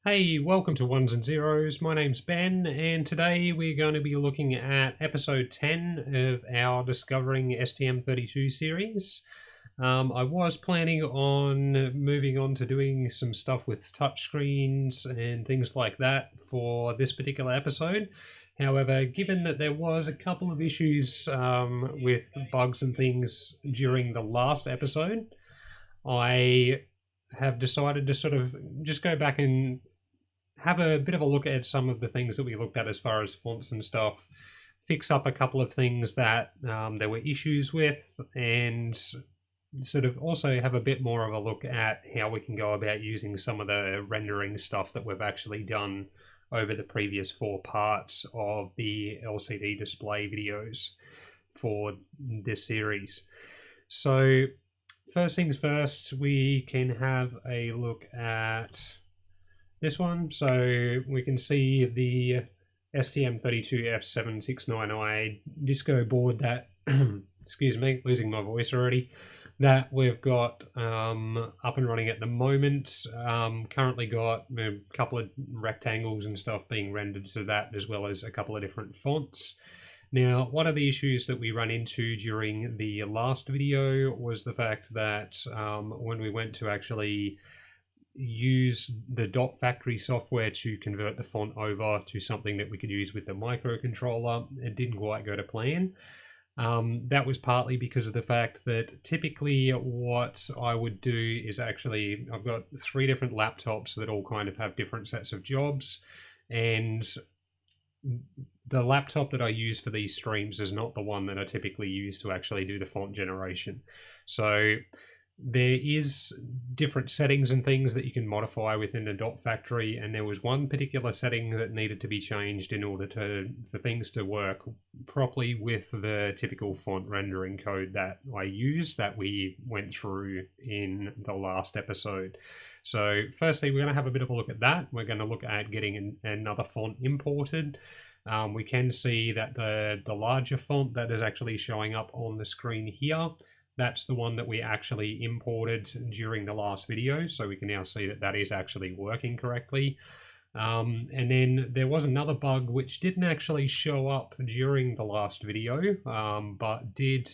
Hey, welcome to Ones and Zeros. My name's Ben, and today we're going to be looking at episode 10 of our Discovering STM32 series. I was planning on moving on to doing some stuff with touchscreens and things like that for this particular episode. However, given that there was a couple of issues with bugs and things during the last episode, I have decided to sort of just go back and have a bit of a look at some of the things that we looked at as far as fonts and stuff, fix up a couple of things that there were issues with, and sort of also have a bit more of a look at how we can go about using some of the rendering stuff that we've actually done over the previous 4 parts of the LCD display videos for this series. So first things first, we can have a look at this one. So we can see the STM32F769I Disco board that, excuse me, losing my voice already, that we've got up and running at the moment. Currently got a couple of rectangles and stuff being rendered to that, as well as a couple of different fonts. Now, one of the issues that we ran into during the last video was the fact that when we went to actually use the Dot Factory software to convert the font over to something that we could use with the microcontroller, it didn't quite go to plan. That was partly because of the fact that typically what I would do is actually, I've got 3 different laptops that all kind of have different sets of jobs, and the laptop that I use for these streams is not the one that I typically use to actually do the font generation. So there is different settings and things that you can modify within the Dot Factory, and there was one particular setting that needed to be changed in order for things to work properly with the typical font rendering code that I use that we went through in the last episode. So firstly, we're going to have a bit of a look at that. We're going to look at getting another font imported. We can see that the larger font that is actually showing up on the screen here, that's the one that we actually imported during the last video, so we can now see that that is actually working correctly. And then there was another bug which didn't actually show up during the last video, but did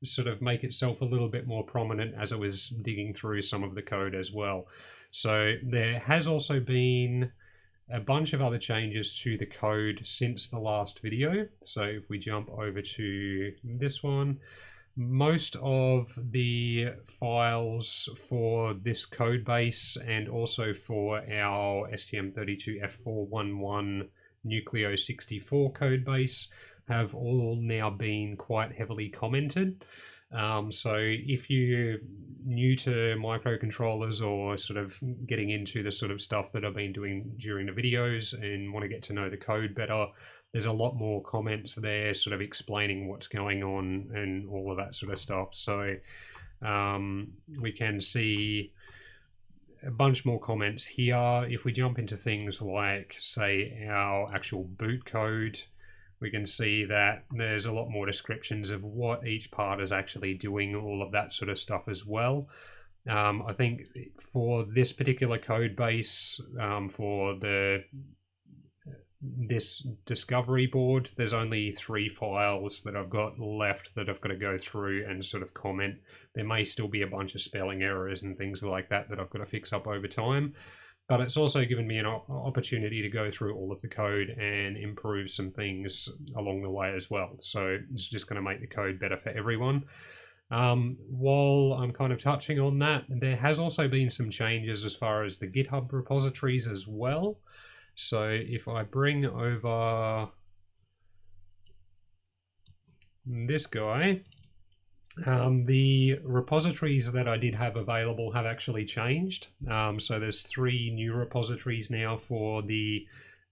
sort of make itself a little bit more prominent as I was digging through some of the code as well. So there has also been a bunch of other changes to the code since the last video. So if we jump over to this one, most of the files for this code base and also for our STM32F411 Nucleo 64 code base have all now been quite heavily commented. So if you're new to microcontrollers or sort of getting into the sort of stuff that I've been doing during the videos and want to get to know the code better, there's a lot more comments there sort of explaining what's going on and all of that sort of stuff. So we can see a bunch more comments here. If we jump into things like, say, our actual boot code, we can see that there's a lot more descriptions of what each part is actually doing, all of that sort of stuff as well. I think for this particular code base, for this discovery board, there's only 3 files that I've got left that I've got to go through and sort of comment. There may still be a bunch of spelling errors and things like that that I've got to fix up over time, but it's also given me an opportunity to go through all of the code and improve some things along the way as well. So it's just going to make the code better for everyone. While I'm kind of touching on that, there has also been some changes as far as the GitHub repositories as well. So if I bring over this guy, the repositories that I did have available have actually changed. So there's 3 new repositories now for the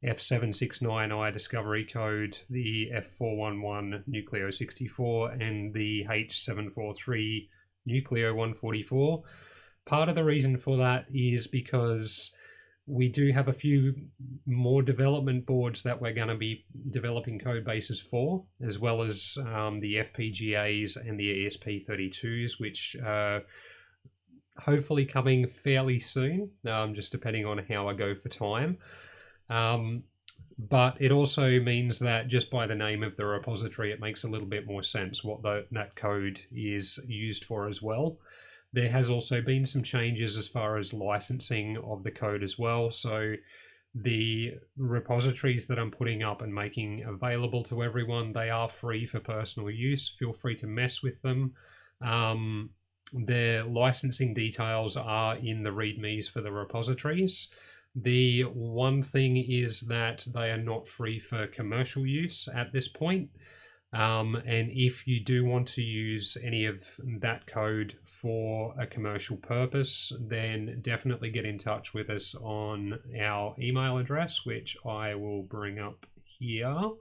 F769I Discovery code, the F411 Nucleo 64, and the H743 Nucleo 144. Part of the reason for that is because we do have a few more development boards that we're going to be developing code bases for, as well as the FPGAs and the ESP32s, which hopefully coming fairly soon, just depending on how I go for time. But it also means that just by the name of the repository, it makes a little bit more sense what that code is used for as well. There has also been some changes as far as licensing of the code as well. So the repositories that I'm putting up and making available to everyone, they are free for personal use. Feel free to mess with them. Their licensing details are in the readmes for the repositories. The one thing is that they are not free for commercial use at this point. And if you do want to use any of that code for a commercial purpose, then definitely get in touch with us on our email address, which I will bring up here.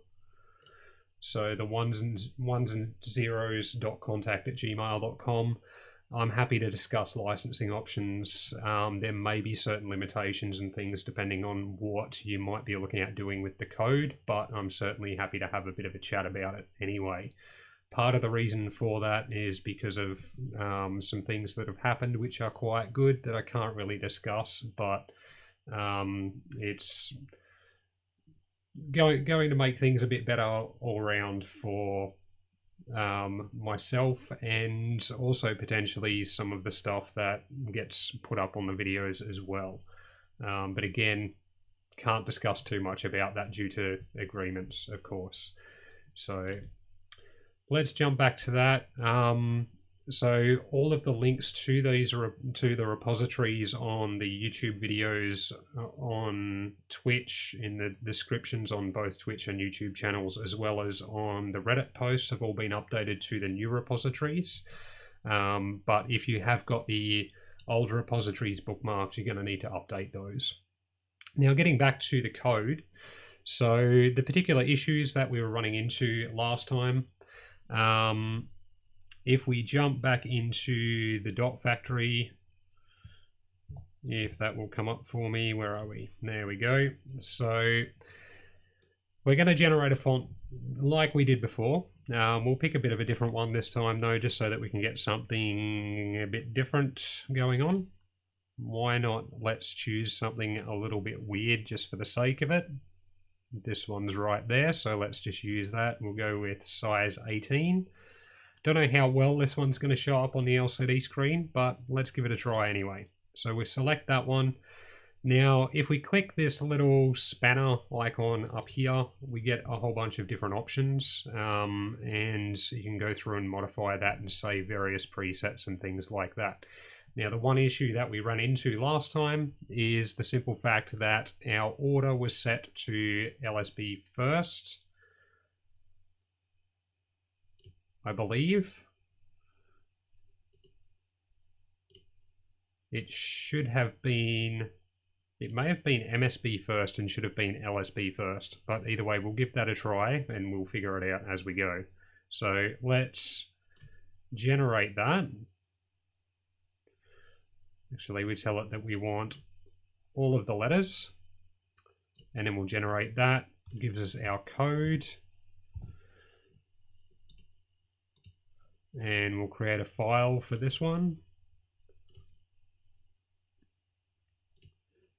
So the ones and zeros.contact@gmail.com. I'm happy to discuss licensing options. There may be certain limitations and things depending on what you might be looking at doing with the code, but I'm certainly happy to have a bit of a chat about it anyway. Part of the reason for that is because of some things that have happened which are quite good that I can't really discuss, but it's going to make things a bit better all around for myself, and also potentially some of the stuff that gets put up on the videos as well. But again, can't discuss too much about that due to agreements, of course. So let's jump back to that. So all of the links to these to the repositories on the YouTube videos, on Twitch, in the descriptions on both Twitch and YouTube channels, as well as on the Reddit posts, have all been updated to the new repositories. But if you have got the old repositories bookmarked, you're going to need to update those. Now, getting back to the code, so the particular issues that we were running into last time, if we jump back into the dot factory, if that will come up for me, where are we? There we go. So we're going to generate a font like we did before. We'll pick a bit of a different one this time though, just so that we can get something a bit different going on. Why not? Let's choose something a little bit weird just for the sake of it. This one's right there, so let's just use that. We'll go with size 18. Don't know how well this one's going to show up on the LCD screen, but let's give it a try anyway. So we select that one. Now, if we click this little spanner icon up here, we get a whole bunch of different options, and you can go through and modify that and save various presets and things like that. Now, the one issue that we ran into last time is the simple fact that our order was set to LSB first, I believe. It should have been, it may have been MSB first and should have been LSB first, but either way, we'll give that a try and we'll figure it out as we go. So let's generate that. Actually, we tell it that we want all of the letters, and then we'll generate that. It gives us our code. And we'll create a file for this one.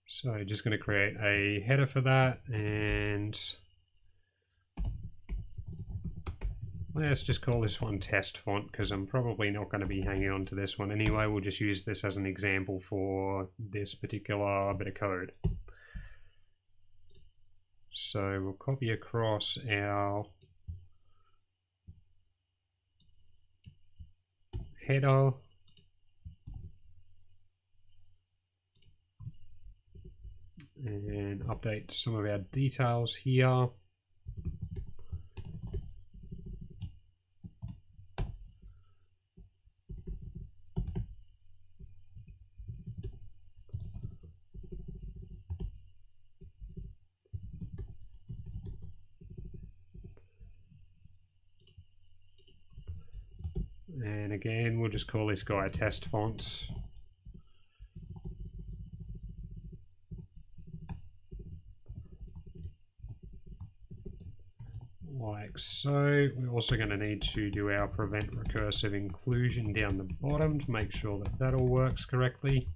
So just going to create a header for that, and let's just call this one test font, because I'm probably not going to be hanging on to this one anyway. We'll just use this as an example for this particular bit of code. So we'll copy across our header, and update some of our details here. And again, we'll just call this guy a test font. Like like so. We're also going to need to do our prevent recursive inclusion down the bottom to make sure that that all works correctly.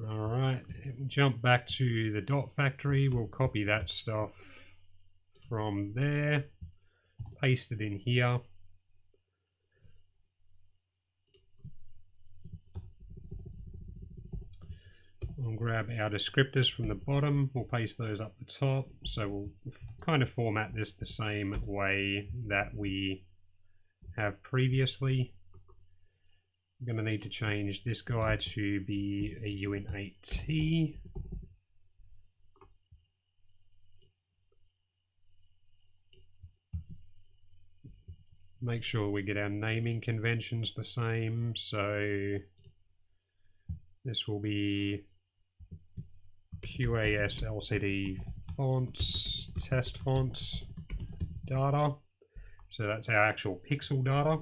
Alright, jump back to the dot factory. We'll copy that stuff from there, paste it in here. We'll grab our descriptors from the bottom, we'll paste those up the top. So we'll kind of format this the same way that we have previously. I'm going to need to change this guy to be a uint8t. Make sure we get our naming conventions the same. So this will be QAS LCD fonts, test fonts, data. So that's our actual pixel data.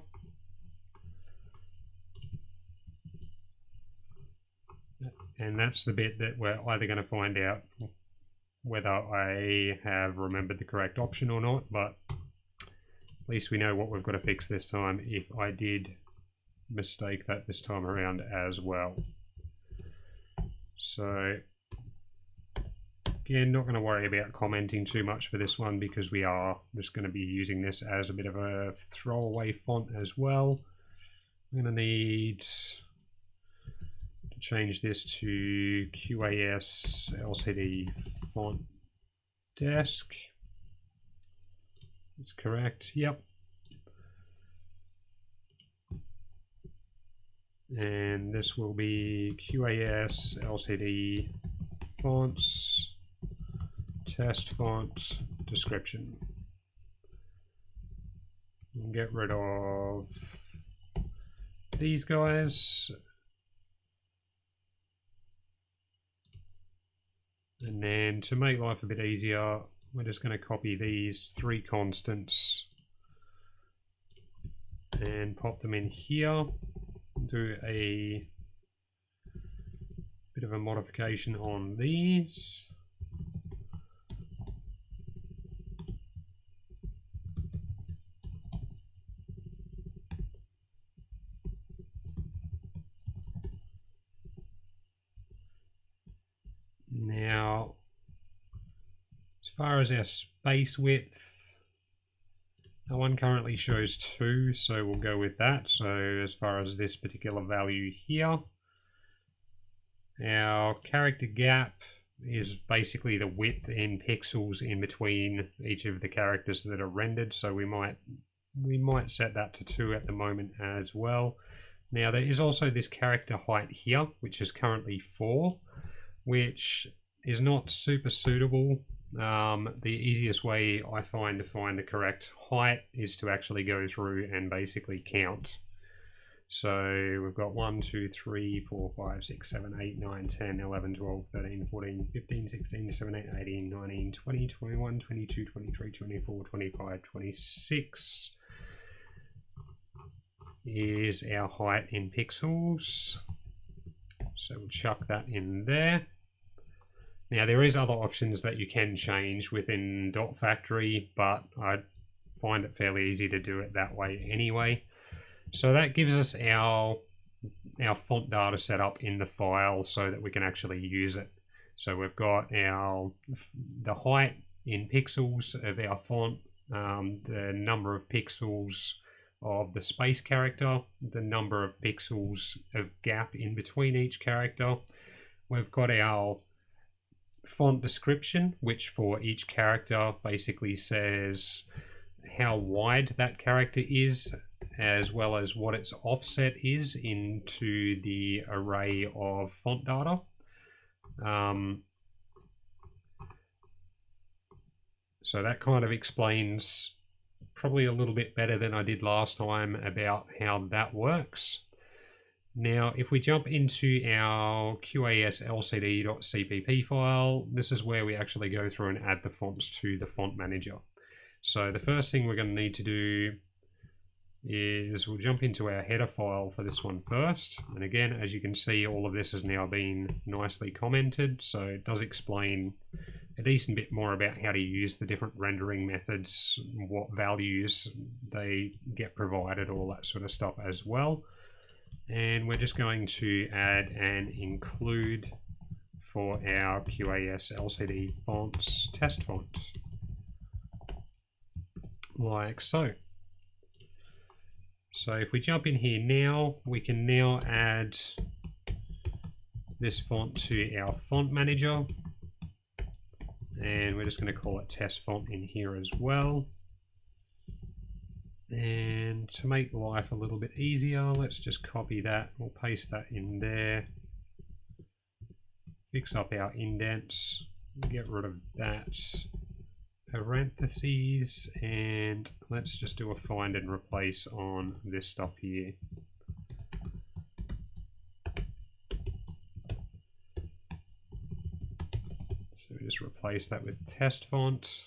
And that's the bit that we're either going to find out whether I have remembered the correct option or not, but at least we know what we've got to fix this time if I did mistake that this time around as well. So again, not going to worry about commenting too much for this one because we are just going to be using this as a bit of a throwaway font as well. I'm going to need change this to QAS LCD font desk. That's correct, yep. And this will be QAS LCD fonts test font description. We'll get rid of these guys. And then to make life a bit easier, we're just going to copy these three constants and pop them in here. Do a bit of a modification on these. Now, as far as our space width, our one currently shows 2, so we'll go with that. So as far as this particular value here, our character gap is basically the width in pixels in between each of the characters that are rendered. So we might set that to 2 at the moment as well. Now there is also this character height here, which is currently 4. Which is not super suitable. The easiest way I find to find the correct height is to actually go through and basically count. So we've got 1, 2, 3, 4, 5, 6, 7, 8, 9, 10, 11, 12, 13, 14, 15, 16, 17, 18, 19, 20, 21, 22, 23, 24, 25, 26 is our height in pixels. So we'll chuck that in there. Now there is other options that you can change within Dot Factory, but I find it fairly easy to do it that way anyway. So that gives us our font data set up in the file so that we can actually use it. So we've got the height in pixels of our font, the number of pixels of the space character, the number of pixels of gap in between each character. We've got our font description, which for each character basically says how wide that character is, as well as what its offset is into the array of font data. So that kind of explains probably a little bit better than I did last time about how that works. Now, if we jump into our QAS-LCD.cpp file, this is where we actually go through and add the fonts to the font manager. So the first thing we're going to need to do is we'll jump into our header file for this one first. And again, as you can see, all of this has now been nicely commented. So it does explain a decent bit more about how to use the different rendering methods, what values they get provided, all that sort of stuff as well. And we're just going to add an include for our QAS LCD fonts test font, like so. So if we jump in here now, we can now add this font to our font manager, and we're just going to call it test font in here as well. And to make life a little bit easier, let's just copy that. We'll paste that in there. Fix up our indents. Get rid of that parentheses. And let's just do a find and replace on this stuff here. So we just replace that with test font,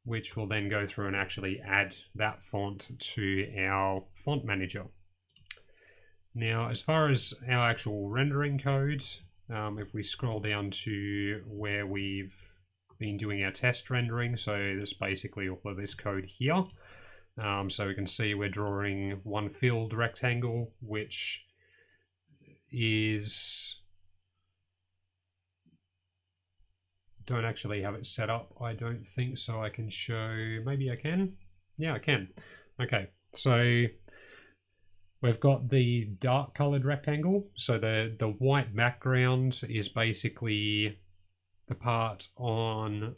which will then go through and actually add that font to our font manager. Now, as far as our actual rendering code, if we scroll down to where we've been doing our test rendering, so there's basically all of this code here. So we can see we're drawing one filled rectangle, which is... don't actually have it set up, I don't think, so I can show, maybe I can? Yeah, I can. Okay, so we've got the dark colored rectangle. So the white background is basically the part on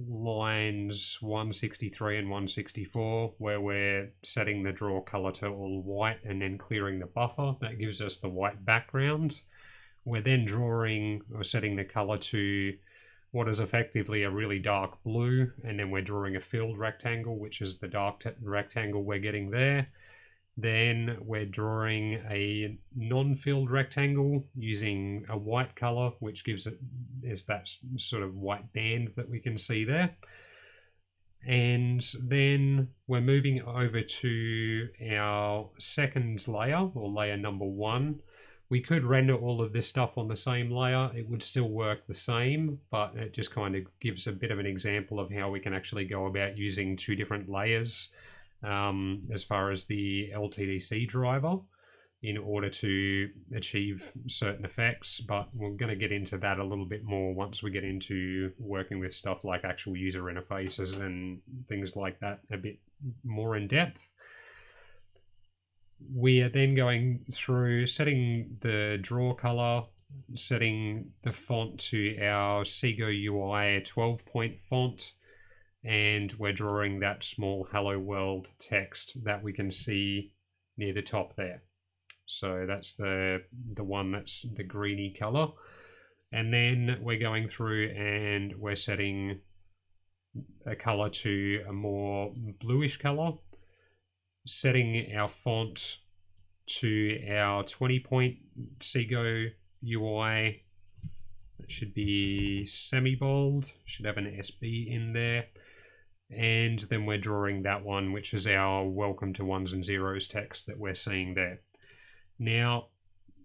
lines 163 and 164 where we're setting the draw color to all white and then clearing the buffer. That gives us the white background. We're then drawing or setting the color to what is effectively a really dark blue, and then we're drawing a filled rectangle, which is the dark rectangle we're getting there. Then we're drawing a non-filled rectangle using a white color, which gives it is that sort of white band that we can see there. And then we're moving over to our second layer, or layer number 1. We could render all of this stuff on the same layer. It would still work the same, but it just kind of gives a bit of an example of how we can actually go about using 2 different layers as far as the LTDC driver in order to achieve certain effects. But we're going to get into that a little bit more once we get into working with stuff like actual user interfaces and things like that a bit more in depth. We are then going through setting the draw color, setting the font to our Sego UI 12-point font, and we're drawing that small hello world text that we can see near the top there. So that's the one that's the greeny color. And then we're going through and we're setting a color to a more bluish color, setting our font to our 20-point Sego UI. That should be semi-bold, should have an SB in there. And then we're drawing that one, which is our welcome to ones and zeros text that we're seeing there. Now,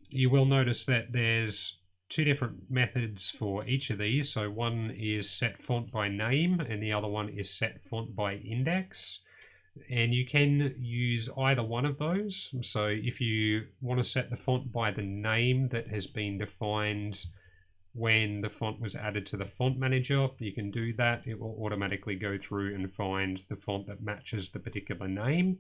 you will notice that there's 2 different methods for each of these. So one is set font by name, and the other one is set font by index. And you can use either one of those. So if you want to set the font by the name that has been defined when the font was added to the font manager, you can do that. It will automatically go through and find the font that matches the particular name.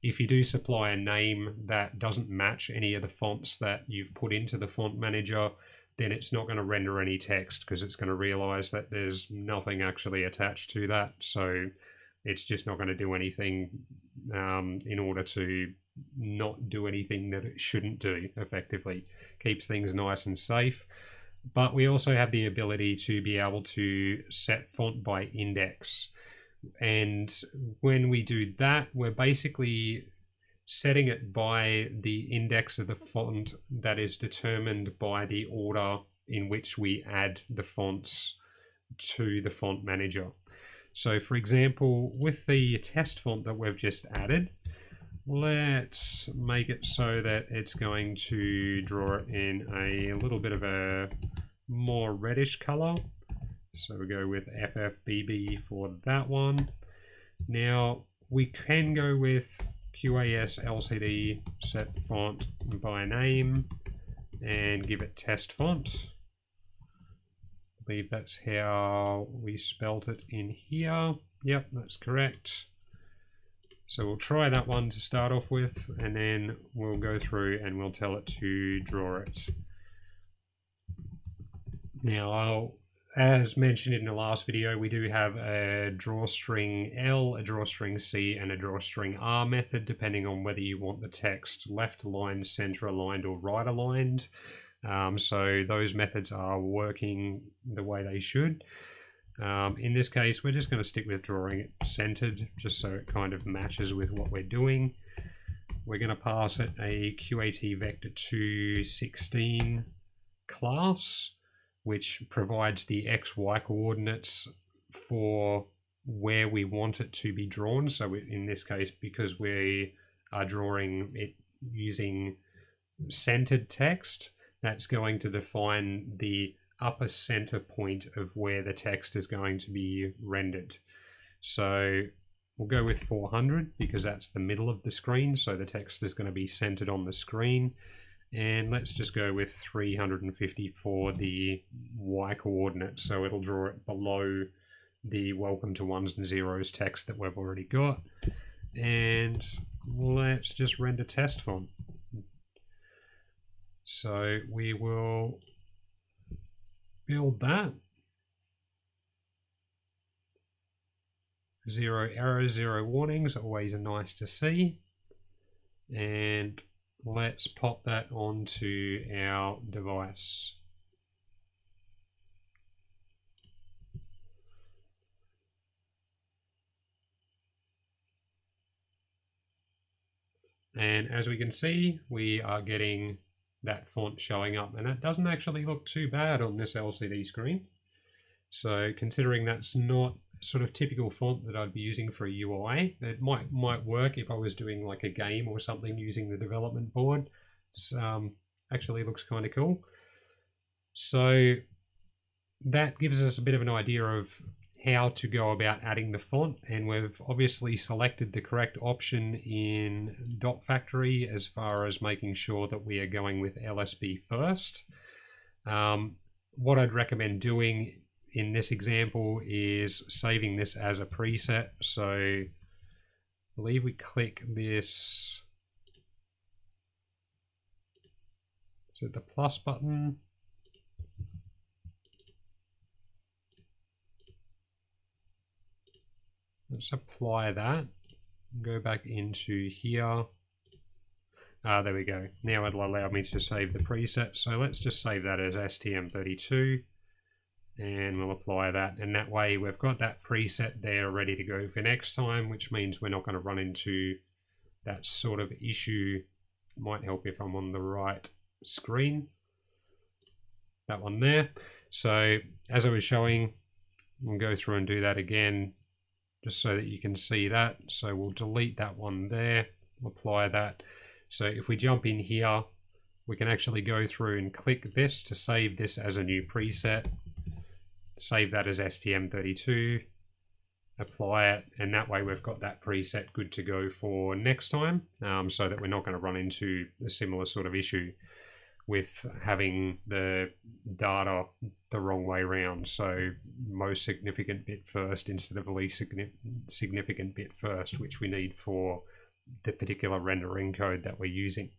If you do supply a name that doesn't match any of the fonts that you've put into the font manager, then it's not going to render any text because it's going to realize that there's nothing actually attached to that. So it's just not going to do anything in order to not do anything that it shouldn't do effectively. Keeps things nice and safe. But we also have the ability to be able to set font by index. And when we do that, we're basically setting it by the index of the font that is determined by the order in which we add the fonts to the font manager. So for example, with the test font that we've just added, let's make it so that it's going to draw it in a little bit of a more reddish color. So we go with FFBB for that one. Now we can go with QAS LCD set font by name and give it test font. I believe that's how we spelt it in here. Yep, that's correct. So we'll try that one to start off with, and then we'll go through and we'll tell it to draw it. Now, as mentioned in the last video, we do have a drawstring L, a drawstring C, and a drawstring R method, depending on whether you want the text left aligned, center aligned, or right aligned. So those methods are working the way they should. In this case, we're just going to stick with drawing it centered, just so it kind of matches with what we're doing. We're going to pass it a QAT vector 216 class, which provides the XY coordinates for where we want it to be drawn. So in this case, because we are drawing it using centered text, that's going to define the upper center point of where the text is going to be rendered. So we'll go with 400 because that's the middle of the screen, so the text is going to be centered on the screen. And let's just go with 350 for the Y coordinate, so it'll draw it below the welcome to ones and zeros text that we've already got. And let's just render test font. So we will build that. 0 errors, 0 warnings, always nice to see. And let's pop that onto our device. And as we can see, we are getting that font showing up, and it doesn't actually look too bad on this LCD screen. So considering that's not sort of typical font that I'd be using for a UI, it might work if I was doing like a game or something using the development board. It's, actually looks kind of cool. So that gives us a bit of an idea of how to go about adding the font, and we've obviously selected the correct option in Dot Factory as far as making sure that we are going with LSB first. What I'd recommend doing in this example is saving this as a preset. So I believe we click this, so the plus button. Let's apply that. Go back into here. There we go. Now it'll allow me to save the preset. So let's just save that as STM32. And we'll apply that. And that way we've got that preset there ready to go for next time, which means we're not going to run into that sort of issue. Might help if I'm on the right screen. That one there. So as I was showing, we'll go through and do that again, just so that you can see that. So we'll delete that one there, apply that. So if we jump in here, we can actually go through and click this to save this as a new preset. Save that as STM32, apply it, and that way we've got that preset good to go for next time, so that we're not going to run into a similar sort of issue with having the data the wrong way around. So most significant bit first instead of least significant bit first, which we need for the particular rendering code that we're using.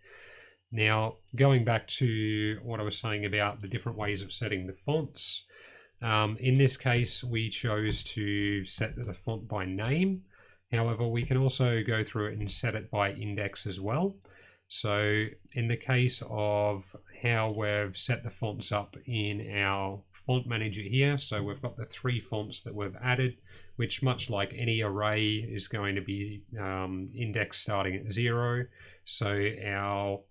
Now, going back to what I was saying about the different ways of setting the fonts, in this case, we chose to set the font by name. However, we can also go through it and set it by index as well. So in the case of how we've set the fonts up in our font manager here, so we've got the 3 fonts that we've added, which much like any array is going to be indexed starting at 0. So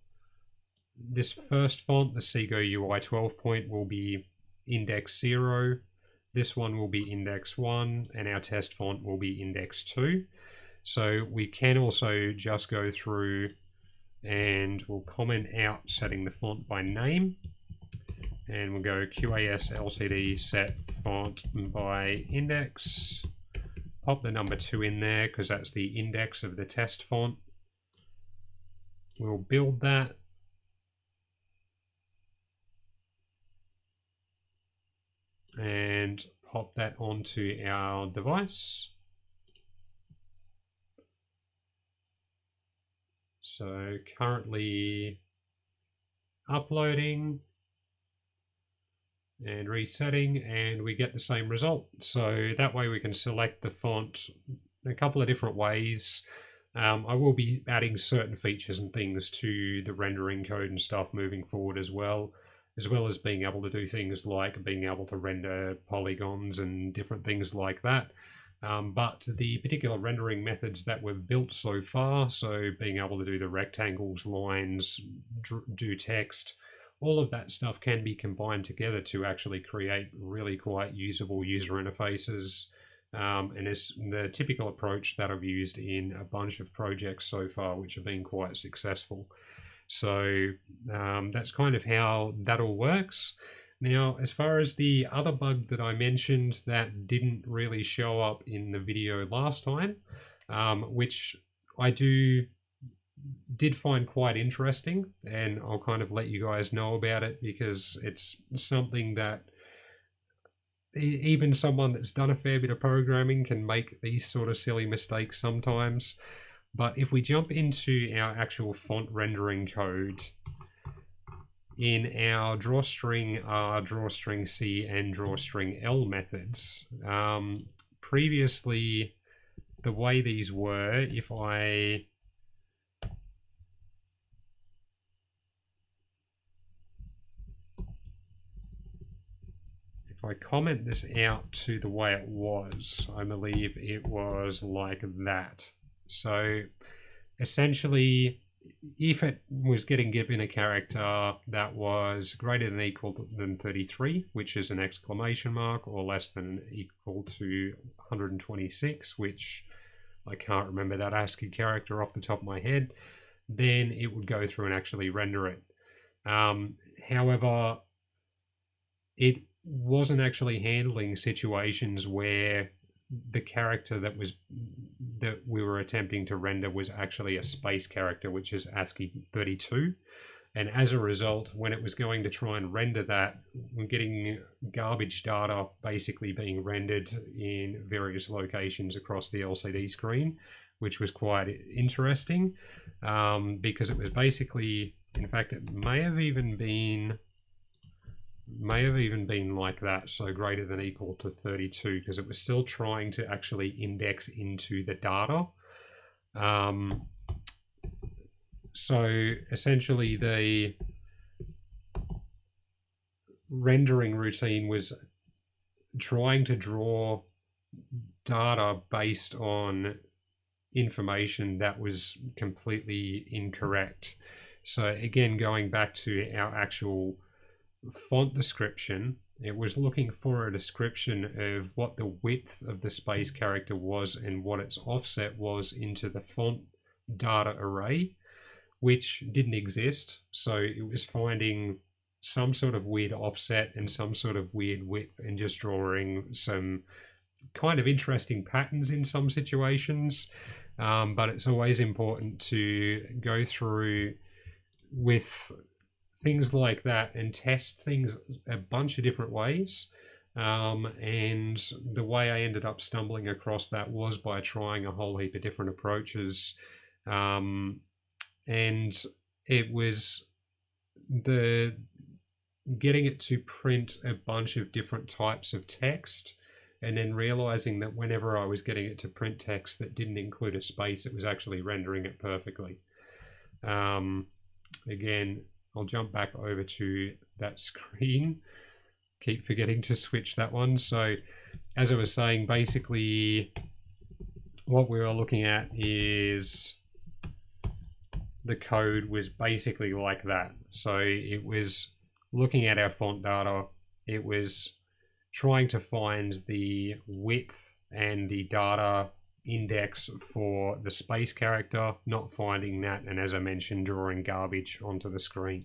this first font, the Seago UI 12 point, will be index 0. This one will be index 1, and our test font will be index 2. So we can also just go through and we'll comment out setting the font by name, and we'll go QAS LCD set font by index, pop the number 2 in there because that's the index of the test font. We'll build that, and pop that onto our device. So currently uploading and resetting, and we get the same result. So that way we can select the font a couple of different ways. I will be adding certain features and things to the rendering code and stuff moving forward as well as being able to do things like being able to render polygons and different things like that. But the particular rendering methods that we've built so far, so being able to do the rectangles, lines, do text, all of that stuff can be combined together to actually create really quite usable user interfaces. And it's the typical approach that I've used in a bunch of projects so far, which have been quite successful. So that's kind of how that all works. Now, as far as the other bug that I mentioned that didn't really show up in the video last time, which I did find quite interesting, and I'll kind of let you guys know about it because it's something that even someone that's done a fair bit of programming can make these sort of silly mistakes sometimes. But if we jump into our actual font rendering code, in our drawstring R, drawstring C, and drawstring L methods, previously the way these were, if I comment this out to the way it was, I believe it was like that. So essentially, if it was getting given a character that was greater than or equal than 33, which is an exclamation mark, or less than or equal to 126, which I can't remember that ASCII character off the top of my head, then it would go through and actually render it. However, it wasn't actually handling situations where the character that we were attempting to render was actually a space character, which is ASCII 32. And as a result, when it was going to try and render that, we're getting garbage data basically being rendered in various locations across the LCD screen, which was quite interesting because it was basically, in fact, it may have even been like that, so greater than or equal to 32, because it was still trying to actually index into the data. So essentially the rendering routine was trying to draw data based on information that was completely incorrect. So again, going back to our actual font description, it was looking for a description of what the width of the space character was and what its offset was into the font data array, which didn't exist. So it was finding some sort of weird offset and some sort of weird width and just drawing some kind of interesting patterns in some situations. But it's always important to go through with things like that and test things a bunch of different ways. And the way I ended up stumbling across that was by trying a whole heap of different approaches. And it was the getting it to print a bunch of different types of text, and then realizing that whenever I was getting it to print text that didn't include a space, it was actually rendering it perfectly. Again, I'll jump back over to that screen. Keep forgetting to switch that one. So as I was saying, basically what we were looking at is the code was basically like that. So it was looking at our font data, it was trying to find the width and the data index for the space character, not finding that, and as I mentioned, drawing garbage onto the screen.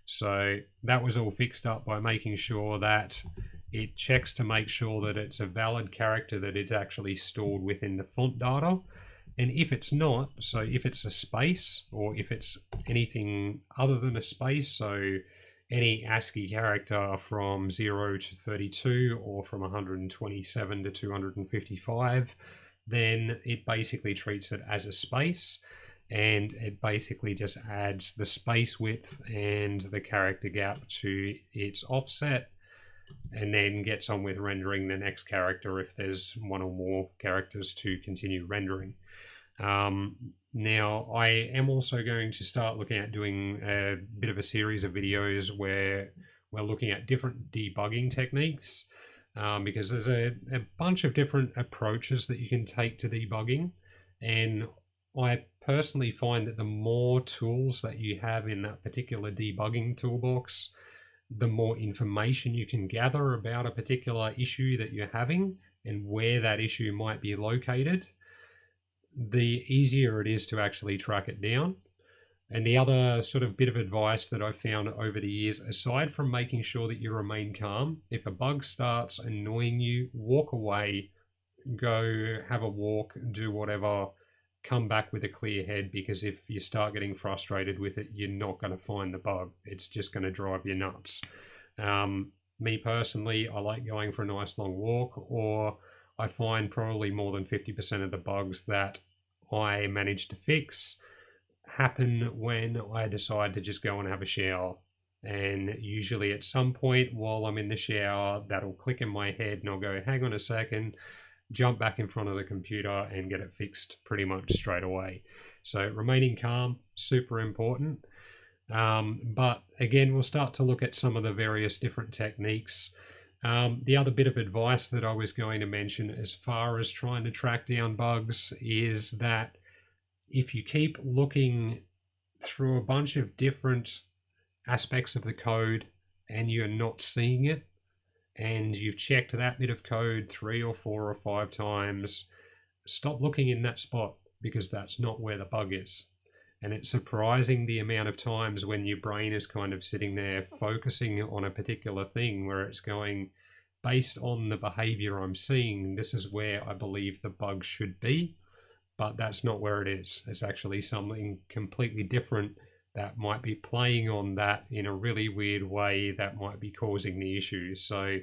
So that was all fixed up by making sure that it checks to make sure that it's a valid character that it's actually stored within the font data. And if it's not, so if it's a space or if it's anything other than a space, so any ASCII character from 0 to 32 or from 127 to 255, then it basically treats it as a space, and it basically just adds the space width and the character gap to its offset, and then gets on with rendering the next character if there's one or more characters to continue rendering. Now, I am also going to start looking at doing a bit of a series of videos where we're looking at different debugging techniques, because there's a bunch of different approaches that you can take to debugging, and I personally find that the more tools that you have in that particular debugging toolbox, the more information you can gather about a particular issue that you're having and where that issue might be located, the easier it is to actually track it down. And the other sort of bit of advice that I've found over the years, aside from making sure that you remain calm, if a bug starts annoying you, walk away, go have a walk, do whatever, come back with a clear head, because if you start getting frustrated with it, you're not going to find the bug. It's just going to drive you nuts. Me personally, I like going for a nice long walk, or I find probably more than 50% of the bugs that I manage to fix happen when I decide to just go and have a shower. And usually at some point while I'm in the shower, that'll click in my head and I'll go, hang on a second, jump back in front of the computer and get it fixed pretty much straight away. So remaining calm, super important. But again, we'll start to look at some of the various different techniques. The other bit of advice that I was going to mention as far as trying to track down bugs is that if you keep looking through a bunch of different aspects of the code and you're not seeing it, and you've checked that bit of code 3 or 4 or 5 times, stop looking in that spot, because that's not where the bug is. And it's surprising the amount of times when your brain is kind of sitting there focusing on a particular thing where it's going, based on the behavior I'm seeing, this is where I believe the bug should be, but that's not where it is. It's actually something completely different that might be playing on that in a really weird way that might be causing the issue. So,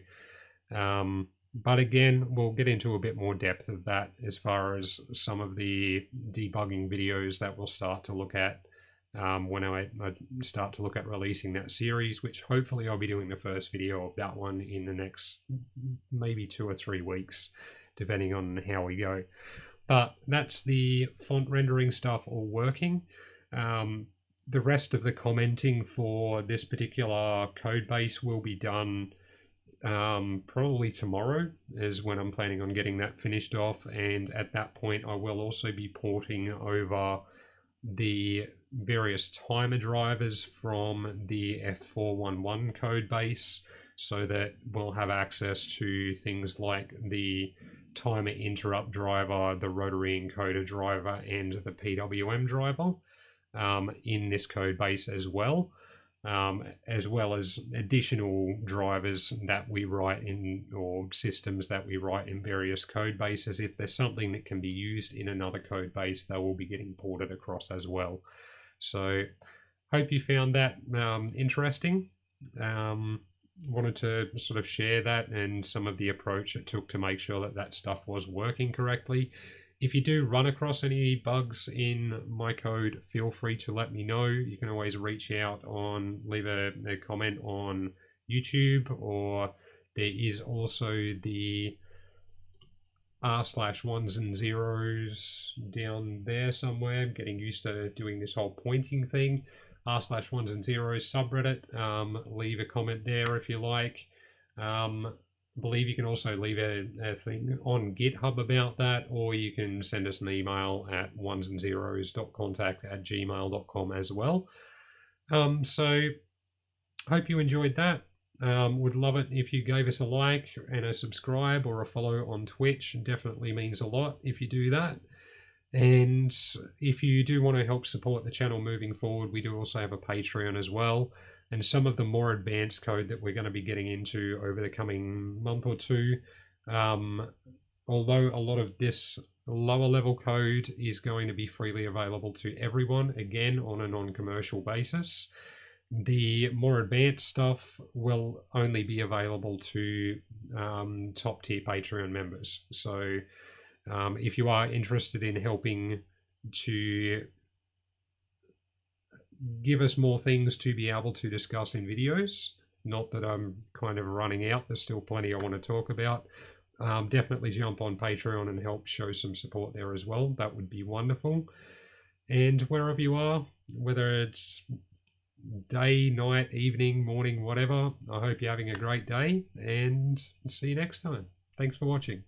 but again, we'll get into a bit more depth of that as far as some of the debugging videos that we'll start to look at when I start to look at releasing that series, which hopefully I'll be doing the first video of that one in the next maybe 2 or 3 weeks, depending on how we go. But that's the font rendering stuff all working. The rest of the commenting for this particular code base will be done probably tomorrow is when I'm planning on getting that finished off, and at that point I will also be porting over the various timer drivers from the F411 code base so that we'll have access to things like the timer interrupt driver, the rotary encoder driver, and the PWM driver in this code base as well as additional drivers that we write in, or systems that we write in various code bases. If there's something that can be used in another code base, they will be getting ported across as well. So hope you found that interesting. Wanted to sort of share that and some of the approach it took to make sure that that stuff was working correctly. If you do run across any bugs in my code, feel free to let me know. You can always reach out on, leave a comment on YouTube, or there is also the r/1s and 0s down there somewhere. I'm getting used to doing this whole pointing thing. r/1s and 0s subreddit. Leave a comment there if you like. I believe you can also leave a thing on GitHub about that, or you can send us an email at onesandzeros.contact@gmail.com as well. So hope you enjoyed that. Would love it if you gave us a like and a subscribe or a follow on Twitch. Definitely means a lot if you do that. And if you do want to help support the channel moving forward, we do also have a Patreon as well. And some of the more advanced code that we're going to be getting into over the coming month or two, although a lot of this lower level code is going to be freely available to everyone, again on a non-commercial basis, the more advanced stuff will only be available to top tier Patreon members. So if you are interested in helping to give us more things to be able to discuss in videos, not that I'm kind of running out, there's still plenty I want to talk about, definitely jump on Patreon and help show some support there as well. That would be wonderful. And wherever you are, whether it's day, night, evening, morning, whatever, I hope you're having a great day, and see you next time. Thanks for watching.